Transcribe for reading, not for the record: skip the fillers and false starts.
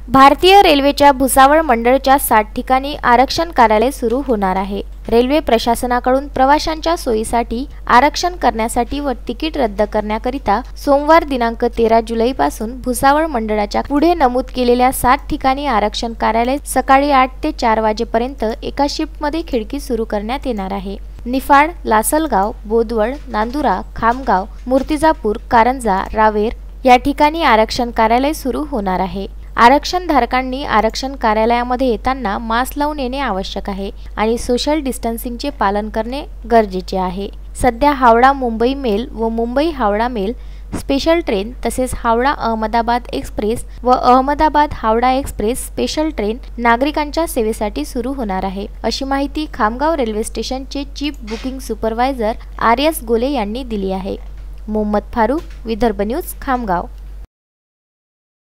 भारतीय रेल्वेच्या भुसावळ मंडळच्या 60 ठिकाणी आरक्षण कार्यालय सुरू होणार आहे। रेल्वे प्रशासनाकडून प्रवाशांच्या सोयीसाठी आरक्षण करण्यासाठी व तिकीट रद्द करण्याकरिता सोमवार दिनांक 13 जुलैपासून भुसावळ मंडळाच्या पुढे नमूद केलेल्या 60 ठिकाणी आरक्षण कार्यालय सकाळी 8 ते 4 वाजेपर्यंत एका शिफ्टमध्ये खिडकी सुरू करण्यात येणार आहे। निफाड, लासलगाव, बोदवड, नांदुरा, खामगाव, मूर्तिजापूर, कारंजा, रावेर या ठिकाणी आरक्षण कार्यालय सुरू होणार आहे। आरक्षण धारकांनी आरक्षण कार्यालयामध्ये येताना मास्क लावून येणे आवश्यक आहे आणि सोशल डिस्टन्सिंगचे पालन करणे गरजेचे आहे। सध्या हावडा मुंबई मेल व Mumbai Howrah mail special train तसेच हावडा अहमदाबाद एक्सप्रेस व Ahmedabad Howrah express special train नागरिकांच्या सेवेसाठी सुरू होणार आहे, अशी माहिती खामगाव रेल्वे स्टेशनचे chief booking supervisor RS Gole यांनी दिली आहे। मोहम्मद फारूक, विदर्भ न्यूज, खामगाव।